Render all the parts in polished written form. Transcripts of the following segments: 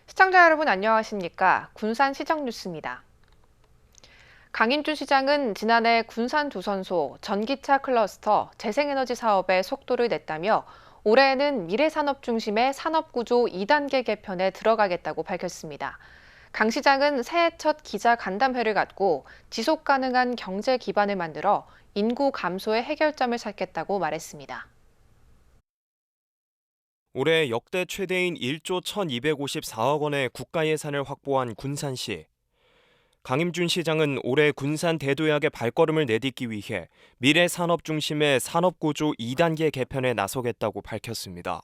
시청자 여러분 안녕하십니까? 군산시정 뉴스입니다. 강인준 시장은 지난해 군산조선소 전기차 클러스터 재생에너지 사업에 속도를 냈다며 올해에는 미래산업 중심의 산업구조 2단계 개편에 들어가겠다고 밝혔습니다. 강 시장은 새해 첫 기자 간담회를 갖고 지속 가능한 경제 기반을 만들어 인구 감소의 해결점을 찾겠다고 말했습니다. 올해 역대 최대인 1조 1,254억 원의 국가 예산을 확보한 군산시. 강임준 시장은 올해 군산 대도약의 발걸음을 내딛기 위해 미래 산업 중심의 산업구조 2단계 개편에 나서겠다고 밝혔습니다.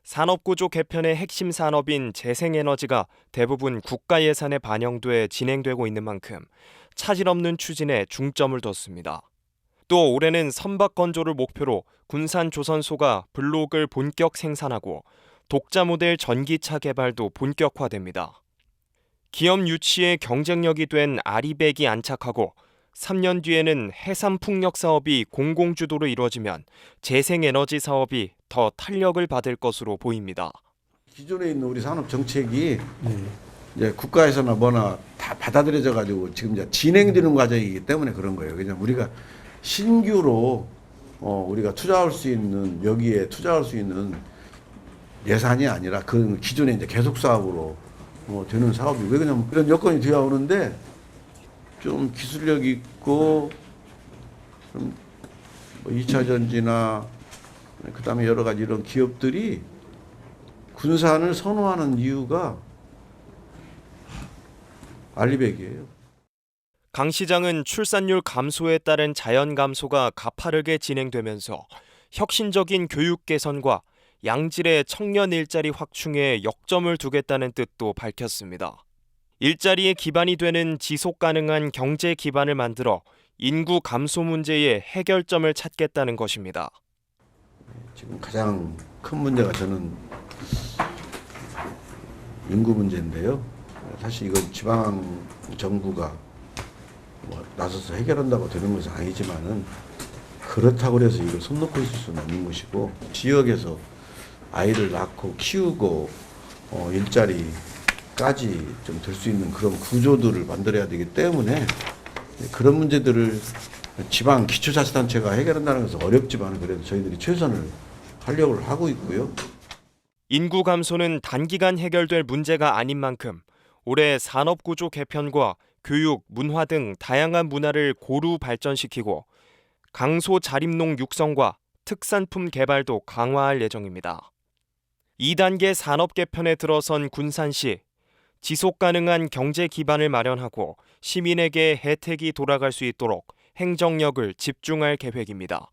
산업구조 개편의 핵심 산업인 재생에너지가 대부분 국가 예산에 반영돼 진행되고 있는 만큼 차질 없는 추진에 중점을 뒀습니다. 또 올해는 선박 건조를 목표로 군산조선소가 블록을 본격 생산하고 독자 모델 전기차 개발도 본격화됩니다. 기업 유치의 경쟁력이 된 아리백이 안착하고 3년 뒤에는 해삼풍력 사업이 공공주도로 이루어지면 재생에너지 사업이 더 탄력을 받을 것으로 보입니다. 기존에 있는 우리 산업 정책이 이제 국가에서나 뭐나 다 받아들여져 가지고 지금 이제 진행되는 과정이기 때문에 그런 거예요. 그냥 우리가 신규로 우리가 투자할 수 있는 여기에 투자할 수 있는 예산이 아니라 그 기존에 이제 계속 사업으로 되는 사업이 왜 그러냐면 이런 여건이 되어 오는데 좀 기술력 있고 좀 2차 전지나 그다음에 여러 가지 이런 기업들이 군산을 선호하는 이유가 알리백이에요. 강 시장은 출산율 감소에 따른 자연 감소가 가파르게 진행되면서 혁신적인 교육 개선과 양질의 청년 일자리 확충에 역점을 두겠다는 뜻도 밝혔습니다. 일자리의 기반이 되는 지속 가능한 경제 기반을 만들어 인구 감소 문제의 해결점을 찾겠다는 것입니다. 지금 가장 큰 문제가 저는 인구 문제인데요. 사실 이건 지방 정부가 나서서 해결한다고 되는 것은 아니지만은 그렇다고 해서 이걸 손 놓고 있을 수는 없는 것이고 지역에서 아이를 낳고 키우고 일자리까지 좀 될 수 있는 그런 구조들을 만들어야 되기 때문에 그런 문제들을 지방 기초자치단체가 해결한다는 것은 어렵지만 그래도 저희들이 최선을 하려고 하고 있고요. 인구 감소는 단기간 해결될 문제가 아닌 만큼 올해 산업구조 개편과 교육, 문화 등 다양한 문화를 고루 발전시키고 강소 자립농 육성과 특산품 개발도 강화할 예정입니다. 2단계 산업 개편에 들어선 군산시, 지속 가능한 경제 기반을 마련하고 시민에게 혜택이 돌아갈 수 있도록 행정력을 집중할 계획입니다.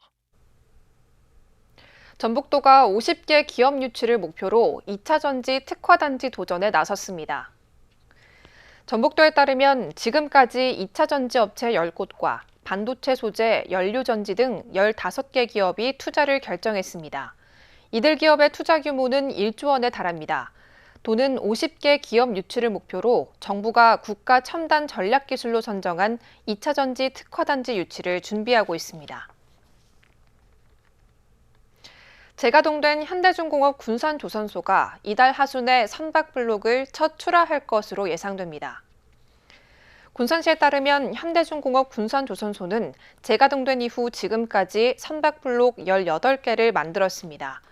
전북도가 50개 기업 유치를 목표로 2차 전지 특화단지 도전에 나섰습니다. 전북도에 따르면 지금까지 2차 전지 업체 10곳과 반도체 소재, 연료전지 등 15개 기업이 투자를 결정했습니다. 이들 기업의 투자 규모는 1조 원에 달합니다. 도는 50개 기업 유치를 목표로 정부가 국가 첨단 전략기술로 선정한 2차 전지 특화단지 유치를 준비하고 있습니다. 재가동된 현대중공업 군산조선소가 이달 하순에 선박블록을 첫 출하할 것으로 예상됩니다. 군산시에 따르면 현대중공업 군산조선소는 재가동된 이후 지금까지 선박블록 18개를 만들었습니다.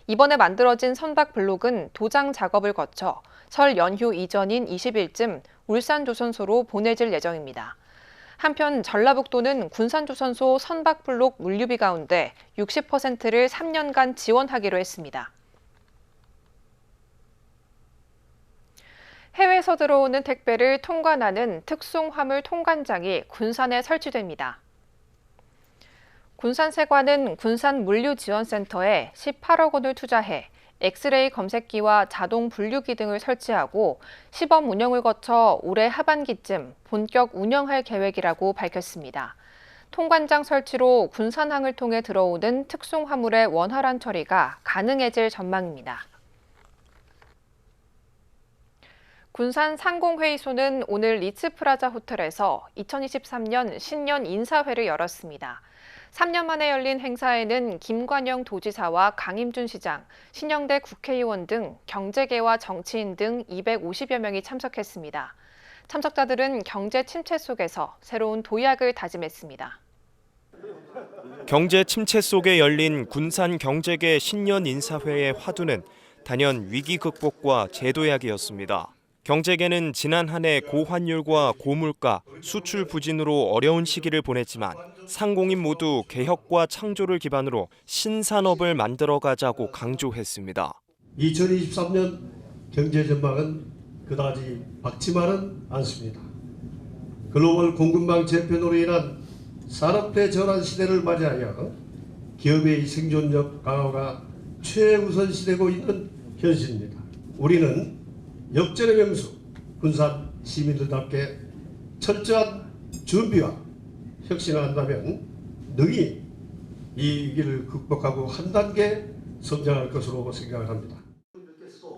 이번에 만들어진 선박블록은 도장 작업을 거쳐 설 연휴 이전인 20일쯤 울산조선소로 보내질 예정입니다. 한편 전라북도는 군산조선소 선박블록 물류비 가운데 60%를 3년간 지원하기로 했습니다. 해외에서 들어오는 택배를 통관하는 특송화물 통관장이 군산에 설치됩니다. 군산세관은 군산물류지원센터에 18억 원을 투자해 엑스레이 검색기와 자동 분류기 등을 설치하고 시범 운영을 거쳐 올해 하반기쯤 본격 운영할 계획이라고 밝혔습니다. 통관장 설치로 군산항을 통해 들어오는 특송화물의 원활한 처리가 가능해질 전망입니다. 군산 상공회의소는 오늘 리츠프라자 호텔에서 2023년 신년 인사회를 열었습니다. 3년 만에 열린 행사에는 김관영 도지사와 강임준 시장, 신영대 국회의원 등 경제계와 정치인 등 250여 명이 참석했습니다. 참석자들은 경제 침체 속에서 새로운 도약을 다짐했습니다. 경제 침체 속에 열린 군산 경제계 신년 인사회의 화두는 단연 위기 극복과 재도약이었습니다. 경제계는 지난 한 해 고환율과 고물가, 수출 부진으로 어려운 시기를 보냈지만 상공인 모두 개혁과 창조를 기반으로 신산업을 만들어가자고 강조했습니다. 2023년 경제 전망은 그다지 밝지만은 않습니다. 글로벌 공급망 재편으로 인한 산업대 전환 시대를 맞이하여 기업의 생존력 강화가 최우선시되고 있는 현실입니다. 우리는 역전의 명수 군산 시민들답게 철저한 준비와 혁신을 한다면 능히 이 위기를 극복하고 한 단계 성장할 것으로 생각을 합니다.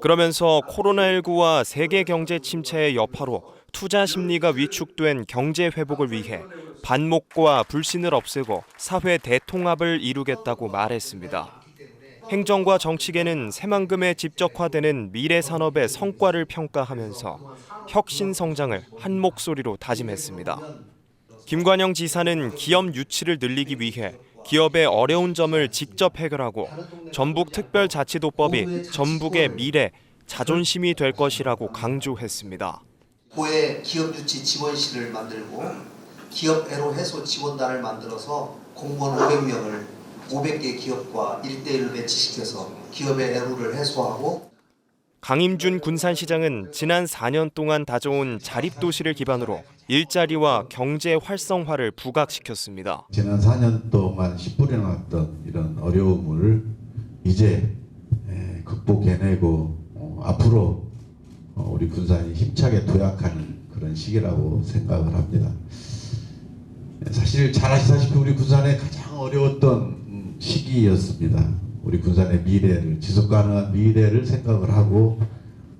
그러면서 코로나19와 세계 경제 침체의 여파로 투자 심리가 위축된 경제 회복을 위해 반목과 불신을 없애고 사회 대통합을 이루겠다고 말했습니다. 행정과 정치계는 새만금에 집적화되는 미래 산업의 성과를 평가하면서 혁신 성장을 한 목소리로 다짐했습니다. 김관영 지사는 기업 유치를 늘리기 위해 기업의 어려운 점을 직접 해결하고 전북특별자치도법이 전북의 미래, 자존심이 될 것이라고 강조했습니다. 고액 기업 유치 지원실을 만들고 기업 애로 해소 지원단을 만들어서 공무원 500명을 500개 기업과 1대1로 배치시켜서 기업의 애로를 해소하고 강임준 군산시장은 지난 4년 동안 다져온 자립도시를 기반으로 일자리와 경제 활성화를 부각시켰습니다. 지난 4년 동안 씨뿌려놨던 이런 어려움을 이제 극복해내고 앞으로 우리 군산이 힘차게 도약하는 그런 시기라고 생각을 합니다. 사실 잘 아시다시피 우리 군산의 가장 어려웠던 시기였습니다. 우리 군산의 미래를, 지속가능한 미래를 생각을 하고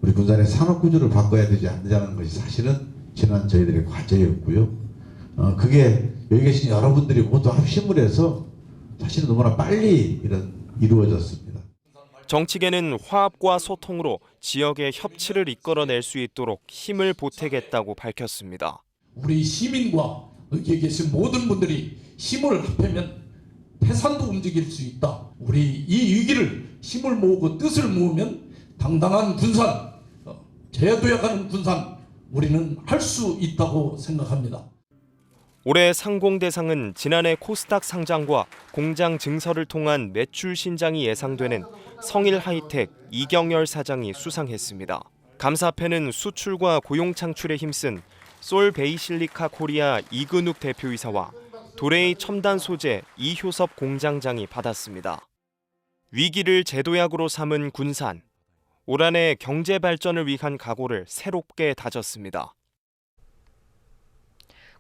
우리 군산의 산업구조를 바꿔야 되지 않느냐는 것이 사실은 지난 저희들의 과제였고요. 그게 여기 계신 여러분들이 모두 합심을 해서 사실은 너무나 빨리 이루어졌습니다. 정치계는 화합과 소통으로 지역의 협치를 이끌어낼 수 있도록 힘을 보태겠다고 밝혔습니다. 우리 시민과 여기에 계신 모든 분들이 힘을 합하면 태산도 움직일 수 있다. 우리 이 위기를 힘을 모으고 뜻을 모으면 당당한 군산, 재도약하는 군산 우리는 할 수 있다고 생각합니다. 올해 상공대상은 지난해 코스닥 상장과 공장 증설을 통한 매출 신장이 예상되는 성일하이텍 이경열 사장이 수상했습니다. 감사패는 수출과 고용 창출에 힘쓴 솔베이실리카 코리아 이근욱 대표이사와 도레이 첨단 소재 이효섭 공장장이 받았습니다. 위기를 재도약으로 삼은 군산. 올 한해 경제 발전을 위한 각오를 새롭게 다졌습니다.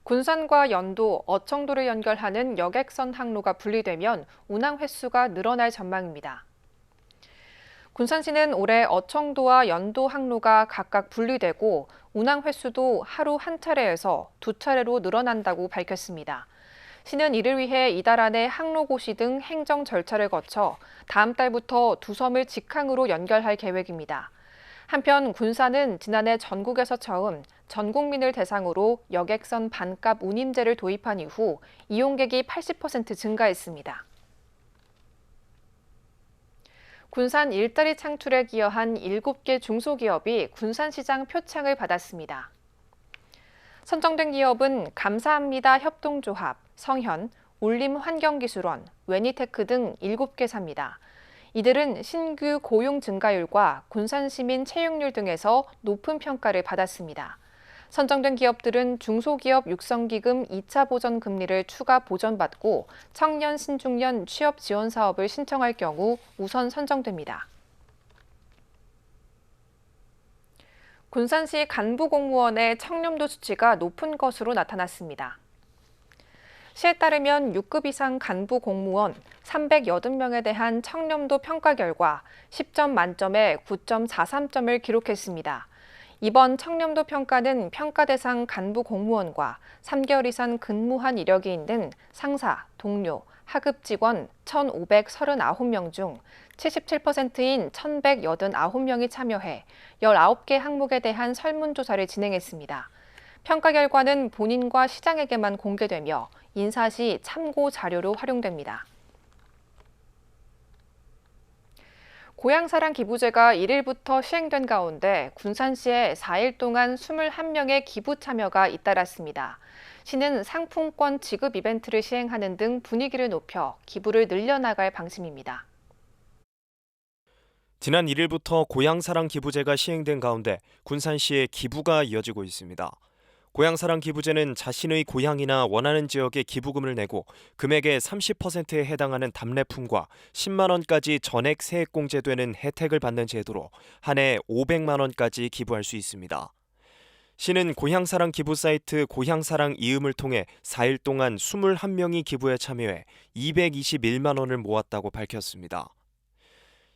군산과 연도, 어청도를 연결하는 여객선 항로가 분리되면 운항 횟수가 늘어날 전망입니다. 군산시는 올해 어청도와 연도 항로가 각각 분리되고 운항 횟수도 하루 한 차례에서 두 차례로 늘어난다고 밝혔습니다. 시는 이를 위해 이달 안에 항로 고시 등 행정 절차를 거쳐 다음 달부터 두 섬을 직항으로 연결할 계획입니다. 한편 군산은 지난해 전국에서 처음 전 국민을 대상으로 여객선 반값 운임제를 도입한 이후 이용객이 80% 증가했습니다. 군산 일자리 창출에 기여한 7개 중소기업이 군산시장 표창을 받았습니다. 선정된 기업은 감사합니다 협동조합, 성현, 울림환경기술원, 웨니테크 등 7개사입니다. 이들은 신규 고용 증가율과 군산시민 채용률 등에서 높은 평가를 받았습니다. 선정된 기업들은 중소기업 육성기금 2차 보전 금리를 추가 보전받고 청년 신중년 취업 지원 사업을 신청할 경우 우선 선정됩니다. 군산시 간부 공무원의 청렴도 수치가 높은 것으로 나타났습니다. 시에 따르면 6급 이상 간부 공무원 380명에 대한 청렴도 평가 결과 10점 만점에 9.43점을 기록했습니다. 이번 청렴도 평가는 평가 대상 간부 공무원과 3개월 이상 근무한 이력이 있는 상사, 동료, 하급 직원 1,539명 중 77%인 1,189명이 참여해 19개 항목에 대한 설문조사를 진행했습니다. 평가 결과는 본인과 시장에게만 공개되며 인사 시 참고 자료로 활용됩니다. 고향사랑 기부제가 1일부터 시행된 가운데 군산시에 4일 동안 21명의 기부 참여가 잇따랐습니다. 시는 상품권 지급 이벤트를 시행하는 등 분위기를 높여 기부를 늘려나갈 방침입니다. 지난 1일부터 고향사랑 기부제가 시행된 가운데 군산시의 기부가 이어지고 있습니다. 고향사랑 기부제는 자신의 고향이나 원하는 지역에 기부금을 내고 금액의 30%에 해당하는 답례품과 10만 원까지 전액 세액공제되는 혜택을 받는 제도로 한 해 500만 원까지 기부할 수 있습니다. 시는 고향사랑 기부 사이트 고향사랑 이음을 통해 4일 동안 21명이 기부에 참여해 221만 원을 모았다고 밝혔습니다.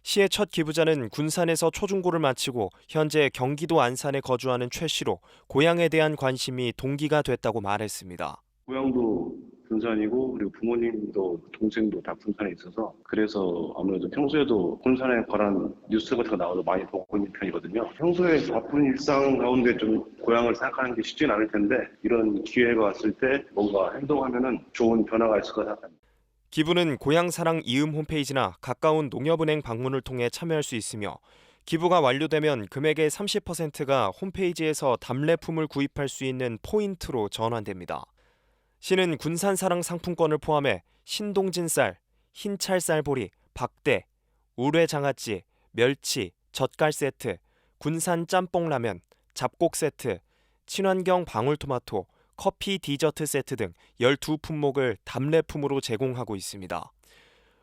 시의 첫 기부자는 군산에서 초중고를 마치고 현재 경기도 안산에 거주하는 최 씨로 고향에 대한 관심이 동기가 됐다고 말했습니다. 고향도 군산이고 그리고 부모님도 동생도 다 군산에 있어서 그래서 아무래도 평소에도 군산에 관한 뉴스 같은 거 나와도 많이 보고 있는 편이거든요. 평소에 바쁜 일상 가운데 좀 고향을 생각하는 게 쉽지는 않을 텐데 이런 기회가 왔을 때 뭔가 행동하면은 좋은 변화가 있을 것 생각합니다. 기부는 고향사랑 이음 홈페이지나 가까운 농협은행 방문을 통해 참여할 수 있으며 기부가 완료되면 금액의 30%가 홈페이지에서 답례품을 구입할 수 있는 포인트로 전환됩니다. 시는 군산사랑 상품권을 포함해 신동진 쌀, 흰찰 쌀보리, 박대, 우뢰 장아찌, 멸치, 젓갈 세트, 군산 짬뽕 라면, 잡곡 세트, 친환경 방울토마토, 커피 디저트 세트 등 12품목을 답례품으로 제공하고 있습니다.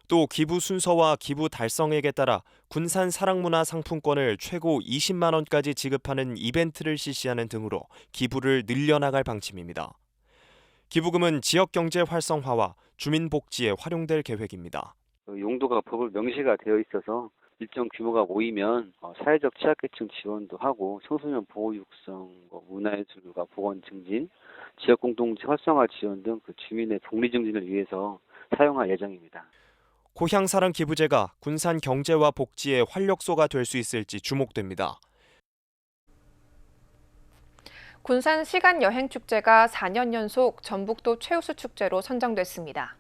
또 기부 순서와 기부 달성액에 따라 군산 사랑문화 상품권을 최고 20만 원까지 지급하는 이벤트를 실시하는 등으로 기부를 늘려나갈 방침입니다. 기부금은 지역 경제 활성화와 주민 복지에 활용될 계획입니다. 용도가 법을 명시가 되어 있어서 일정 규모가 모이면 사회적 취약계층 지원도 하고 청소년 보호 육성, 문화예술과 보건 증진, 지역 공동체 활성화 지원 등 그 주민의 복리 증진을 위해서 사용할 예정입니다. 고향사랑 기부제가 군산 경제와 복지의 활력소가 될 수 있을지 주목됩니다. 군산 시간여행축제가 4년 연속 전북도 최우수 축제로 선정됐습니다.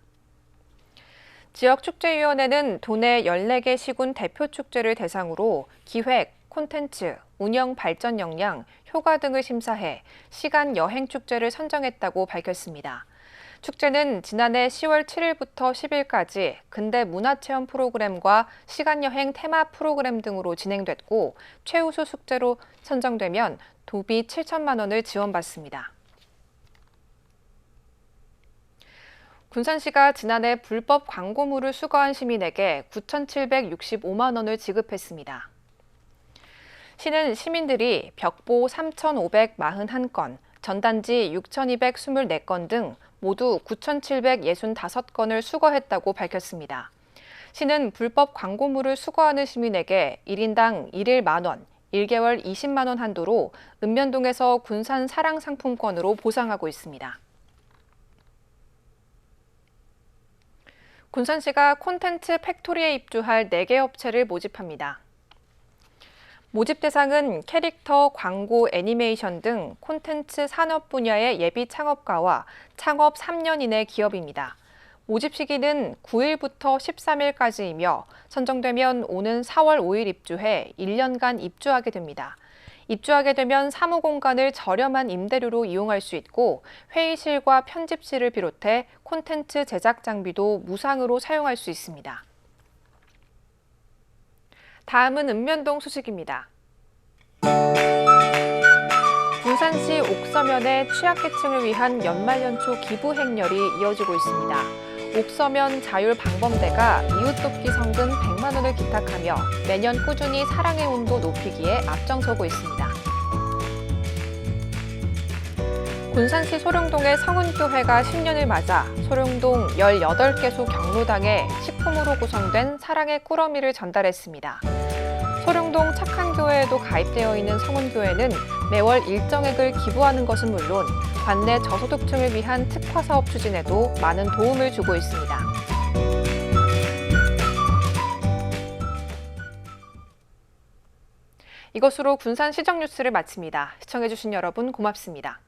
지역축제위원회는 도내 14개 시군 대표 축제를 대상으로 기획, 콘텐츠, 운영 발전 역량, 효과 등을 심사해 시간여행축제를 선정했다고 밝혔습니다. 축제는 지난해 10월 7일부터 10일까지 근대 문화체험 프로그램과 시간여행 테마 프로그램 등으로 진행됐고 최우수 축제로 선정되면 도비 7천만 원을 지원받습니다. 군산시가 지난해 불법 광고물을 수거한 시민에게 9,765만 원을 지급했습니다. 시는 시민들이 벽보 3,541건, 전단지 6,224건 등 모두 9,765건을 수거했다고 밝혔습니다. 시는 불법 광고물을 수거하는 시민에게 1인당 1일 만원, 1개월 20만 원 한도로 읍면동에서 군산 사랑 상품권으로 보상하고 있습니다. 군산시가 콘텐츠 팩토리에 입주할 4개 업체를 모집합니다. 모집 대상은 캐릭터, 광고, 애니메이션 등 콘텐츠 산업 분야의 예비 창업가와 창업 3년 이내 기업입니다. 모집 시기는 9일부터 13일까지이며 선정되면 오는 4월 5일 입주해 1년간 입주하게 됩니다. 입주하게 되면 사무공간을 저렴한 임대료로 이용할 수 있고 회의실과 편집실을 비롯해 콘텐츠 제작 장비도 무상으로 사용할 수 있습니다. 다음은 읍면동 소식입니다. 군산시 옥서면의 취약계층을 위한 연말연초 기부 행렬이 이어지고 있습니다. 옥서면 자율방범대가 이웃돕기 성금 100만 원을 기탁하며 매년 꾸준히 사랑의 온도 높이기에 앞장서고 있습니다. 군산시 소룡동의 성은교회가 10년을 맞아 소룡동 18개소 경로당에 식품으로 구성된 사랑의 꾸러미를 전달했습니다. 소룡동 착한교회 성원교회에도 가입되어 있는 성원교회는 매월 일정액을 기부하는 것은 물론 관내 저소득층을 위한 특화 사업 추진에도 많은 도움을 주고 있습니다. 이것으로 군산 시정 뉴스를 마칩니다. 시청해주신 여러분 고맙습니다.